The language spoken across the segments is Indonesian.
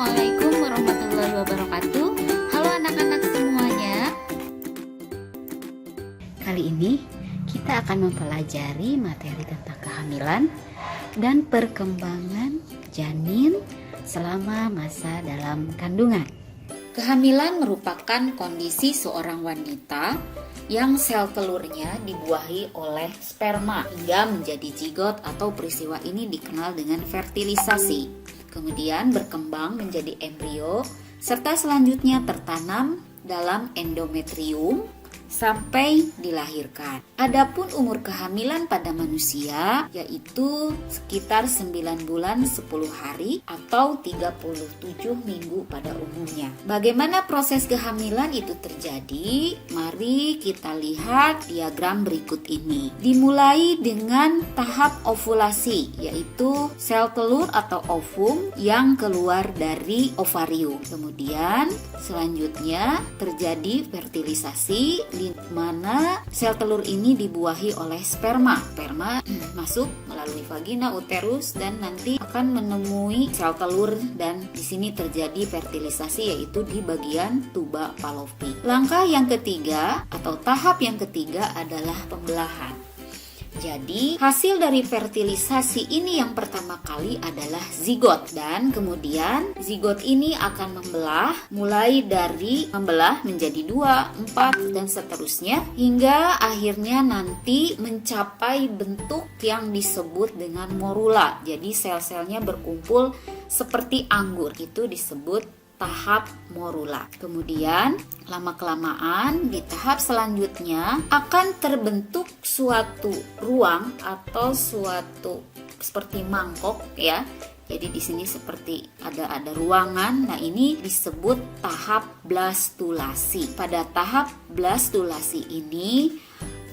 Assalamualaikum warahmatullahi wabarakatuh. Halo anak-anak semuanya. Kali ini kita akan mempelajari materi tentang kehamilan dan perkembangan janin selama masa dalam kandungan. Kehamilan merupakan kondisi seorang wanita yang sel telurnya dibuahi oleh sperma hingga menjadi zigot, atau peristiwa ini dikenal dengan fertilisasi. Kemudian berkembang menjadi embrio serta selanjutnya tertanam dalam endometrium sampai dilahirkan. Adapun umur kehamilan pada manusia yaitu sekitar 9 bulan 10 hari atau 37 minggu pada umumnya. Bagaimana proses kehamilan itu terjadi? Mari kita lihat diagram berikut ini. Dimulai dengan tahap ovulasi, yaitu sel telur atau ovum yang keluar dari ovarium. Kemudian selanjutnya terjadi fertilisasi, di mana sel telur ini dibuahi oleh sperma. Sperma masuk melalui vagina, uterus, dan nanti akan menemui sel telur, dan di sini terjadi fertilisasi yaitu di bagian tuba Fallopi. Langkah yang ketiga atau tahap yang ketiga adalah pembelahan. Jadi hasil dari fertilisasi ini yang pertama kali adalah zigot, dan kemudian zigot ini akan membelah, mulai dari membelah menjadi 2, 4 dan seterusnya hingga akhirnya nanti mencapai bentuk yang disebut dengan morula. Jadi sel-selnya berkumpul seperti anggur, itu disebut tahap morula. Kemudian lama-kelamaan di tahap selanjutnya akan terbentuk suatu ruang atau suatu seperti mangkok ya. Jadi di sini seperti ada ruangan. Nah, ini disebut tahap blastulasi. Pada tahap blastulasi ini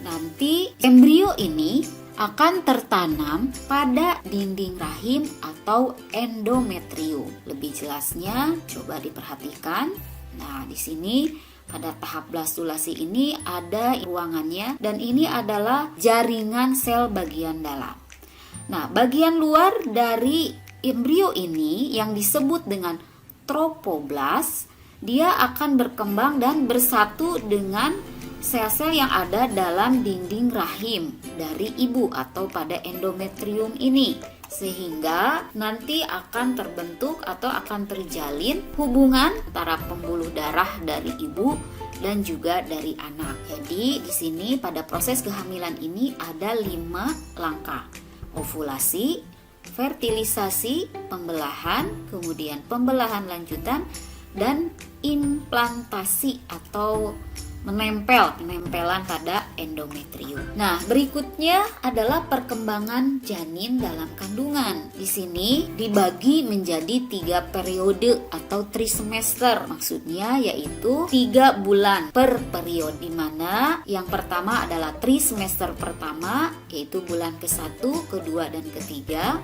nanti embrio ini akan tertanam pada dinding rahim atau endometrium. Lebih jelasnya coba diperhatikan. Nah, di sini pada tahap blastulasi ini ada ruangannya, dan ini adalah jaringan sel bagian dalam. Nah, bagian luar dari embrio ini yang disebut dengan tropoblas, dia akan berkembang dan bersatu dengan sel-sel yang ada dalam dinding rahim dari ibu atau pada endometrium ini, sehingga nanti akan terbentuk atau akan terjalin hubungan antara pembuluh darah dari ibu dan juga dari anak. Jadi di sini pada proses kehamilan ini ada 5 langkah: ovulasi, fertilisasi, pembelahan, kemudian pembelahan lanjutan, dan implantasi atau penempelan pada endometrium. Nah, berikutnya adalah perkembangan janin dalam kandungan. Di sini dibagi menjadi 3 periode atau trimester. Maksudnya yaitu 3 bulan per periode, di mana yang pertama adalah trimester pertama yaitu bulan ke-1, kedua dan ketiga.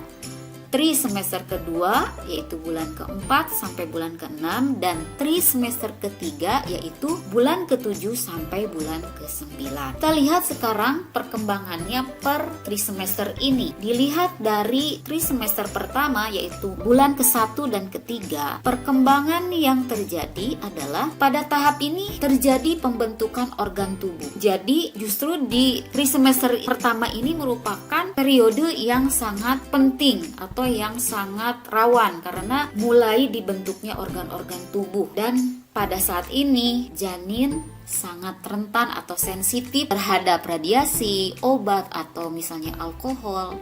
Trimester kedua yaitu bulan ke-4 sampai bulan ke-6, dan trimester ketiga yaitu bulan ke-7 sampai bulan ke-9. Kita lihat sekarang perkembangannya per trimester ini. Dilihat dari trimester pertama yaitu bulan ke-1 dan ketiga, perkembangan yang terjadi adalah pada tahap ini terjadi pembentukan organ tubuh. Jadi justru di trimester pertama ini merupakan periode yang sangat penting atau yang sangat rawan karena mulai dibentuknya organ-organ tubuh, dan pada saat ini janin sangat rentan atau sensitif terhadap radiasi, obat, atau misalnya alkohol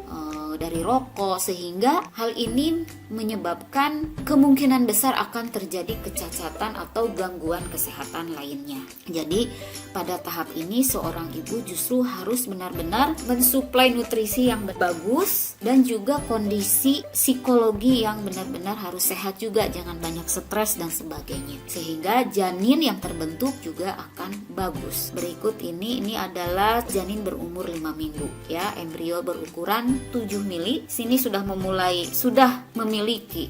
dari rokok, sehingga hal ini menyebabkan kemungkinan besar akan terjadi kecacatan atau gangguan kesehatan lainnya. Jadi pada tahap ini seorang ibu justru harus benar-benar mensuplai nutrisi yang bagus dan juga kondisi psikologi yang benar-benar harus sehat juga, jangan banyak stres dan sebagainya, sehingga janin yang terbentuk juga akan bagus. Berikut ini adalah janin berumur 5 minggu ya, embrio berukuran 7 mili. Sini sudah memiliki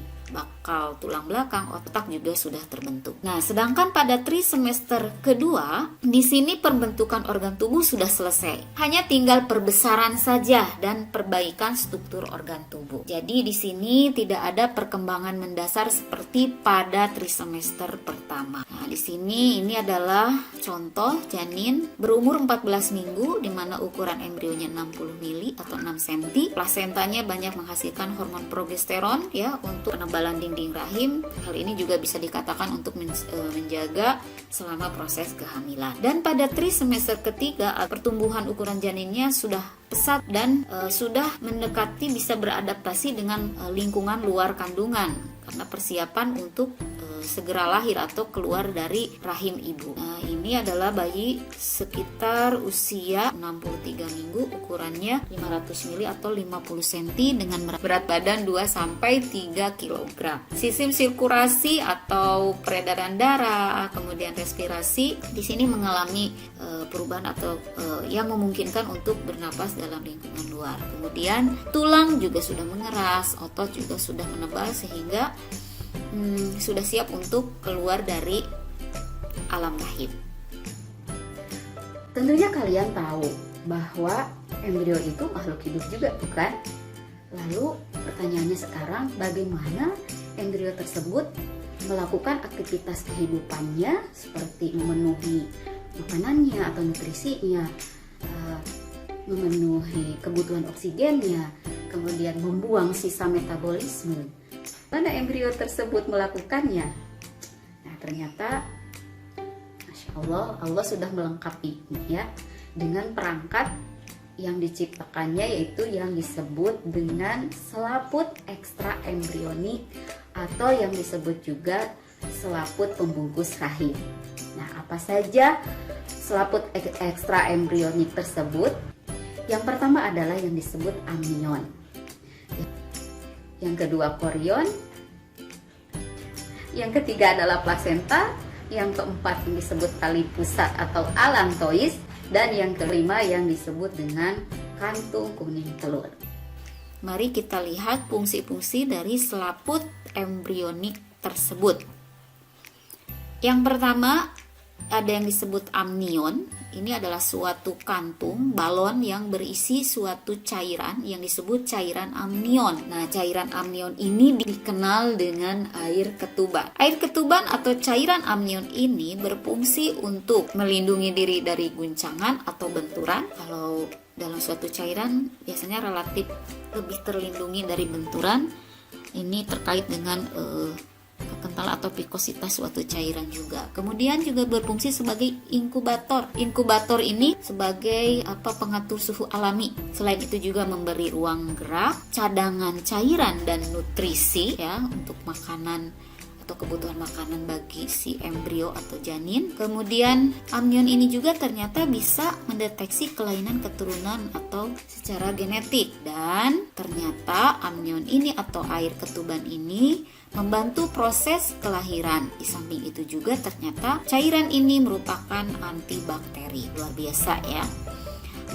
bakal tulang belakang, otak juga sudah terbentuk. Nah, sedangkan pada trimester kedua, di sini pembentukan organ tubuh sudah selesai. Hanya tinggal perbesaran saja dan perbaikan struktur organ tubuh. Jadi di sini tidak ada perkembangan mendasar seperti pada trimester pertama. Nah, di sini ini adalah contoh janin berumur 14 minggu di mana ukuran embrionya 60 mili atau 6 cm. Plasentanya banyak menghasilkan hormon progesteron ya untuk penebalan dinding rahim. Hal ini juga bisa dikatakan untuk menjaga selama proses kehamilan. Dan pada trimester ketiga, pertumbuhan ukuran janinnya sudah pesat dan sudah mendekati bisa beradaptasi dengan lingkungan luar kandungan karena persiapan untuk segera lahir atau keluar dari rahim ibu. Nah, ini adalah bayi sekitar usia 63 minggu, ukurannya 500 mili atau 50 cm dengan berat badan 2-3 kg. Sistem sirkulasi atau peredaran darah, kemudian respirasi di sini mengalami perubahan atau yang memungkinkan untuk bernapas dalam lingkungan luar. Kemudian tulang juga sudah mengeras, otot juga sudah menebal sehingga sudah siap untuk keluar dari alam rahim. Tentunya kalian tahu bahwa embrio itu makhluk hidup juga, bukan? Lalu pertanyaannya sekarang, bagaimana embrio tersebut melakukan aktivitas kehidupannya seperti memenuhi makanannya atau nutrisinya, memenuhi kebutuhan oksigennya, kemudian membuang sisa metabolisme. Mana embrio tersebut melakukannya? Nah, ternyata Masya Allah, Allah sudah melengkapi ya dengan perangkat yang diciptakannya, yaitu yang disebut dengan selaput ekstra embrionik atau yang disebut juga selaput pembungkus rahim. Nah, apa saja selaput ekstra embrionik tersebut? Yang pertama adalah yang disebut amnion. Yang kedua korion, yang ketiga adalah plasenta, yang keempat yang disebut tali pusat atau allantois, dan yang kelima yang disebut dengan kantung kuning telur. Mari kita lihat fungsi-fungsi dari selaput embrionik tersebut. Yang pertama ada yang disebut amnion. Ini adalah suatu kantung balon yang berisi suatu cairan yang disebut cairan amnion. Nah, cairan amnion ini dikenal dengan air ketuban. Air ketuban atau cairan amnion ini berfungsi untuk melindungi diri dari guncangan atau benturan. Kalau dalam suatu cairan biasanya relatif lebih terlindungi dari benturan. Ini terkait dengan kekentalan atau vikositas suatu cairan juga. Kemudian juga berfungsi sebagai inkubator. Inkubator ini sebagai pengatur suhu alami. Selain itu juga memberi ruang gerak, cadangan cairan dan nutrisi ya untuk makanan atau kebutuhan makanan bagi si embrio atau janin. Kemudian amnion ini juga ternyata bisa mendeteksi kelainan keturunan atau secara genetik, dan ternyata amnion ini atau air ketuban ini membantu proses kelahiran. Di samping itu juga ternyata cairan ini merupakan antibakteri. Luar biasa ya.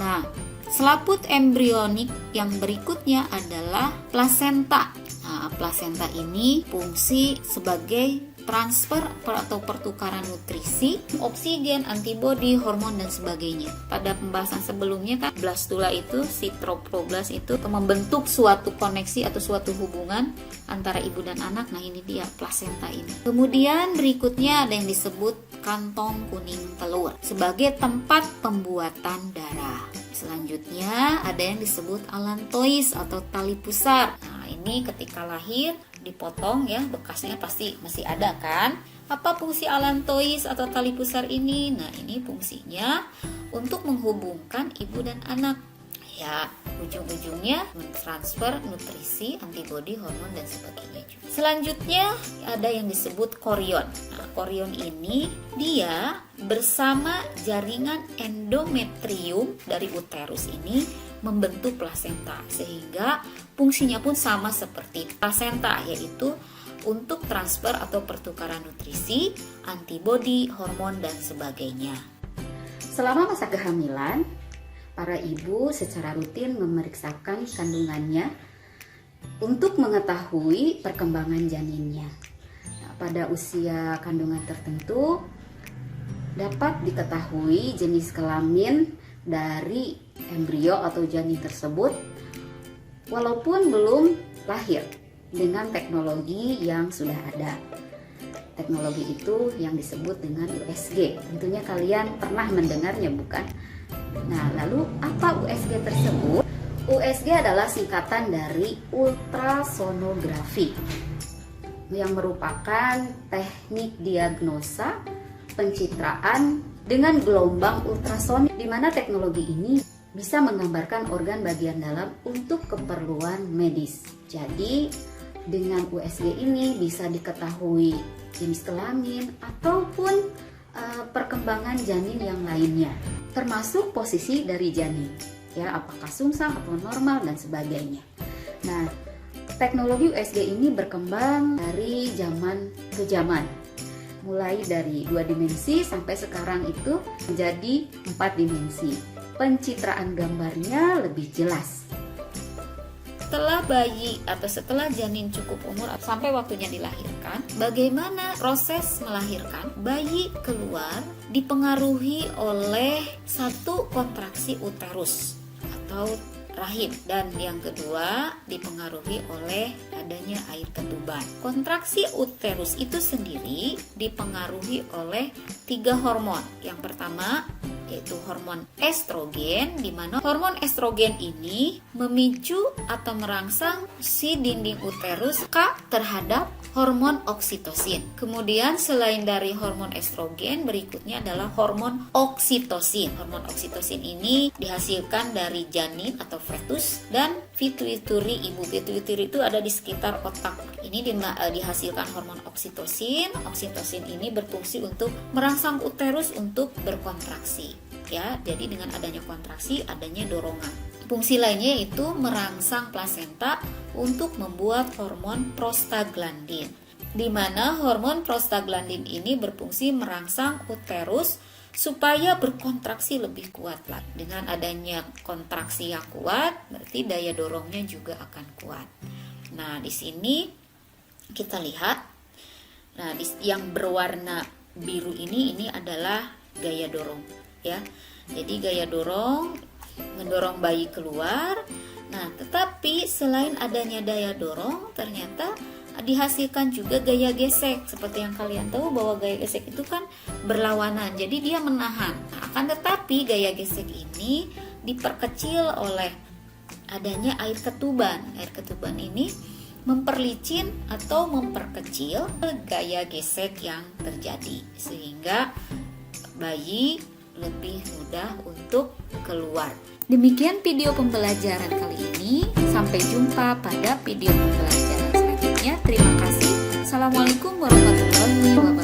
Nah, selaput embrionik yang berikutnya adalah plasenta. Nah, plasenta ini fungsi sebagai transfer atau pertukaran nutrisi, oksigen, antibodi, hormon dan sebagainya. Pada pembahasan sebelumnya kan blastula itu, si trophoblast itu membentuk suatu koneksi atau suatu hubungan antara ibu dan anak. Nah, ini dia plasenta ini. Kemudian berikutnya ada yang disebut kantong kuning telur sebagai tempat pembuatan darah. Selanjutnya ada yang disebut allantois atau tali pusar. Nah, ini ketika lahir dipotong ya, bekasnya pasti masih ada kan. Apa fungsi allantois atau tali pusar ini? Nah, ini fungsinya untuk menghubungkan ibu dan anak. Ya, ujung-ujungnya mentransfer nutrisi, antibodi, hormon dan sebagainya juga. Selanjutnya ada yang disebut korion. Nah, korion ini dia bersama jaringan endometrium dari uterus ini membentuk plasenta, sehingga fungsinya pun sama seperti plasenta, yaitu untuk transfer atau pertukaran nutrisi, antibodi, hormon dan sebagainya. Selama masa kehamilan, para ibu secara rutin memeriksakan kandungannya untuk mengetahui perkembangan janinnya. Nah, pada usia kandungan tertentu dapat diketahui jenis kelamin dari embrio atau janin tersebut walaupun belum lahir dengan teknologi yang sudah ada. Teknologi itu yang disebut dengan USG. Tentunya kalian pernah mendengarnya, bukan? Nah, lalu apa USG tersebut? USG adalah singkatan dari ultrasonografi yang merupakan teknik diagnosa pencitraan dengan gelombang ultrasonik, di mana teknologi ini bisa menggambarkan organ bagian dalam untuk keperluan medis. Jadi dengan USG ini bisa diketahui jenis kelamin ataupun perkembangan janin yang lainnya, termasuk posisi dari janin, ya, apakah sungsang atau normal dan sebagainya. Nah, teknologi USG ini berkembang dari zaman ke zaman, mulai dari 2 dimensi sampai sekarang itu menjadi 4 dimensi. Pencitraan gambarnya lebih jelas. Setelah bayi atau setelah janin cukup umur sampai waktunya dilahirkan, bagaimana proses melahirkan? Bayi keluar dipengaruhi oleh satu kontraksi uterus atau rahim, dan yang kedua dipengaruhi oleh adanya air ketuban. Kontraksi uterus itu sendiri dipengaruhi oleh 3 hormon. Yang pertama yaitu hormon estrogen, di mana hormon estrogen ini memicu atau merangsang si dinding uterus terhadap hormon oksitosin. Kemudian selain dari hormon estrogen, berikutnya adalah hormon oksitosin. Hormon oksitosin ini dihasilkan dari janin atau fetus dan pituitari ibu. Pituitari itu ada di sekitar otak. Ini dihasilkan hormon oksitosin. Oksitosin ini berfungsi untuk merangsang uterus untuk berkontraksi. Ya, jadi dengan adanya kontraksi, adanya dorongan. Fungsi lainnya yaitu merangsang plasenta untuk membuat hormon prostaglandin, di mana hormon prostaglandin ini berfungsi merangsang uterus supaya berkontraksi lebih kuat lagi. Dengan adanya kontraksi yang kuat, berarti daya dorongnya juga akan kuat. Nah, di sini kita lihat, nah yang berwarna biru ini adalah gaya dorong, ya. Jadi gaya dorong mendorong bayi keluar. Nah, tetapi selain adanya daya dorong, ternyata dihasilkan juga gaya gesek. Seperti yang kalian tahu bahwa gaya gesek itu kan berlawanan, jadi dia menahan. Nah, akan tetapi gaya gesek ini diperkecil oleh adanya air ketuban. Air ketuban ini memperlicin atau memperkecil gaya gesek yang terjadi, sehingga bayi lebih mudah untuk keluar. Demikian video pembelajaran kali ini. Sampai jumpa pada video pembelajaran selanjutnya. Terima kasih. Assalamualaikum warahmatullahi wabarakatuh.